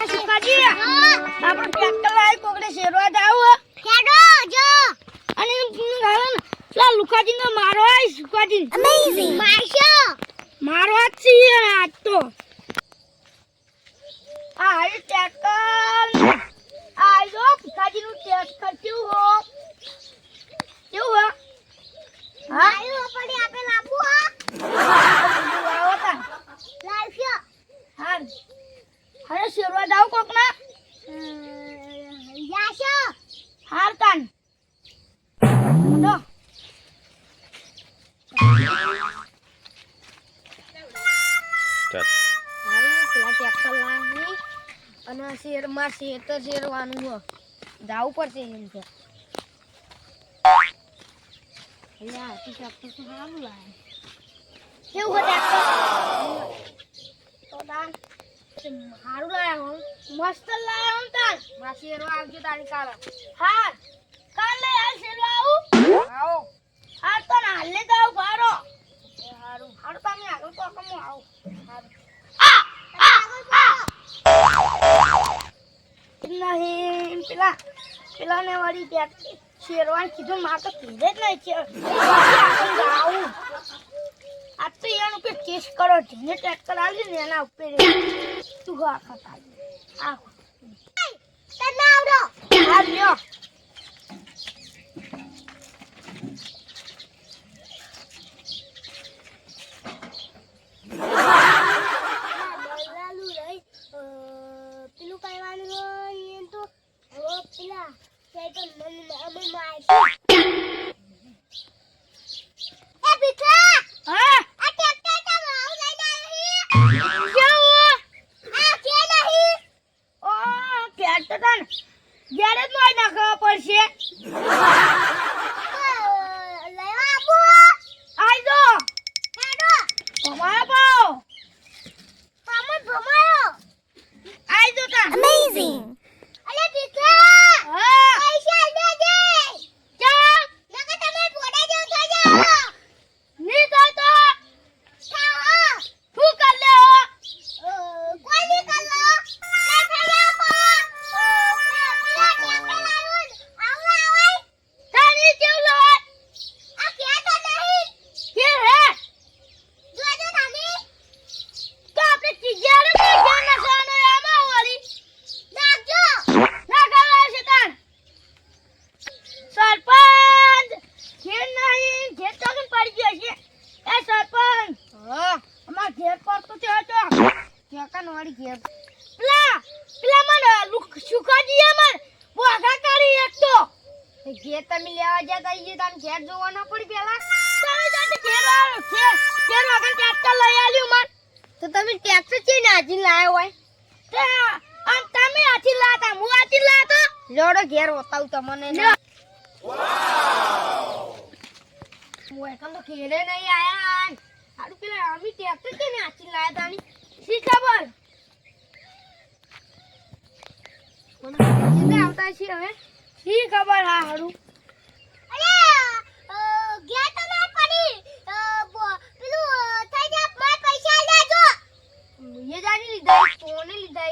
સુકાજી આપણે ટ્રેક્ટર લાવી કોકડે શેરવા જાવ ખેડો જો અને ગાલન લા લુકાજીને મારવા સુકાજી અમેઝિંગ મારશો મારવા છે આજ તો આ ટ્રેક્ટર આ જો સુકાજીનું ટ્રેક્ટર કેવું હો કેવું હો હા આયો પડી આપે લાબુ હા આવતા લાવશો હા અરે શેરવા જાવ કોકના જાશો હાર કાન દો હારું પેલા ટ્રેક્ટર લાવી અને શેરમાં શેર તો શેરવાનું હો જાવું પડશે એમ તો લ્યા ટ્રેક્ટર તો સારું લાવે કેવું હો ટ્રેક્ટર તો દાન હારું લાયા હો મસ્ત લાયા હો તાર માસી રો આવજો તારી કાલ હા કાલે આ શેરવા આવું આવો આ તો હાલે જાવ બારો એ હારું હારું તમે આગળ તો કમો આવો હારું નહીં પેલા ને વાળી બેટ શેરવાન કીધું માં તો કીધે જ નહીં છે આવું આ તો એનું કે કેસ કરો જેને ટ્રેક્ટર આવી ને એના ઉપર તું ગા ખાતા આ તને આવડો હા લ્યો લાલુ રહી પેલું કહેવાનું હોય તો પેલા સાયકલ મને માર એ પીછા હા આ ટ્રેક્ટર તો આવ લઈને આવી કેવો આ કે નહીં ઓ ટ્રેક્ટર તન ગેરેજ માં નાખવા પડશે લેવા આપો આઈ જો હેડો ભમાયો પાઓ પામત ભમાયો આઈ જો તા અમેઝિંગ અલે પીછા હા પૈસા દે જા નકા તમે પોડા જેવ થઈ જાવ ની થાય તો ખાઓ શું કર લે હો કોઈ ની કર લો લે ફેરા પો તારી જેવ લો આ કે તો નહીં કે હે જો જો નાની તો આપણે ચીજિયારે તો જ્ઞાન ના સાનો આમાં વાળી નાખજો ના ગાવા છે તાર સરપંચ ઘેર નહીં ઘેર તો કેમ પડી ગયો છે એ સરપંચ હા અમાર ઘેર પર તો છે તો કેકાન વાળી ઘેર પેલા મને સુકાજી અમાર બોગા કરી એક તો ઘેર તમે લેવા જતા ઈ તને ઘેર જોવા ન પડી પેલા તમે જાતે ઘેર આવો ઘેર વગર ટ્રેક્ટર લઈ આલ્યું માર તો તમે ટ્રેક્ટર ચી નાજી લાયો હોય તે આમ તમે આથી લાતા હું આથી લાતો લોડો ઘેર હોતાવ તમને વાવ એકમ તો ઘેરે નહીં આયા હારું પેલા અમે ટ્રેક્ટર ચી નાજી લાયા તાની શી ખબર કોને આવતા છે હવે શી ખબર હા હારું અરે ગયા તો ના પડી પેલું થઈ જા માર પૈસા લેજો ये जानी લીધા કોને લીધા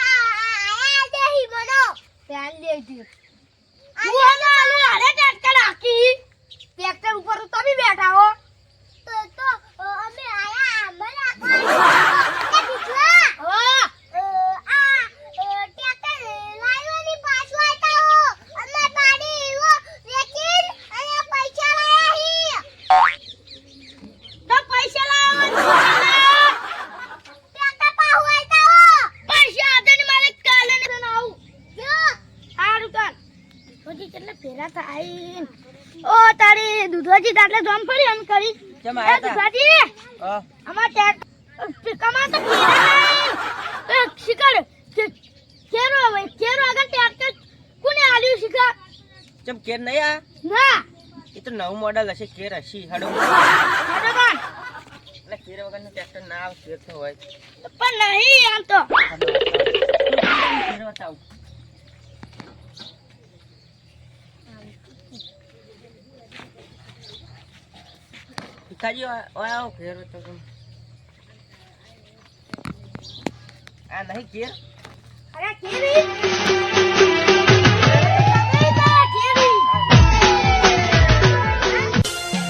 આયા દેહી મનો પ્યાન લેજો હું આલો અરે ટ્રેક્ટર આકી ટ્રેક્ટર ઉપર તો તમે બેઠા હો તો અમે આયા મને આ પીછલા હા આ ટ્રેક્ટર લાવ્યોની પાછો આતા હો અમે પાડી એવો વેચીન અને પૈસા લાયા હી તો પૈસા લાવવા ફેરા થાય ઓ તારી દૂધવાજી દાટલે જોમ પડી એમ કરી કેમ આયા દૂધવાજી અમાર ટેક કમા તો ફેરા શિકાર કેરો આગળ ટ્રેક્ટર કોને આલ્યું શિકાર કેમ કેર નહીં આ ના એ તો નવું મોડલ હશે કેર હશી હડો બરાબર એટલે કેર વગરનું ટ્રેક્ટર ના આવે કેર તો હોય પણ નહીં આમ તો કેર બતાવ ભીખાજી આવો ફેરો તો આ નહીં કેર અરે કેવી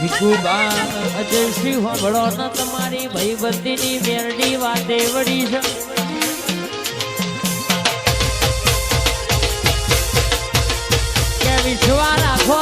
વિકુબા અજયશ્રી હોબળો ન તમારી ભાઈબંધીની મેરડી વાતે વળી છે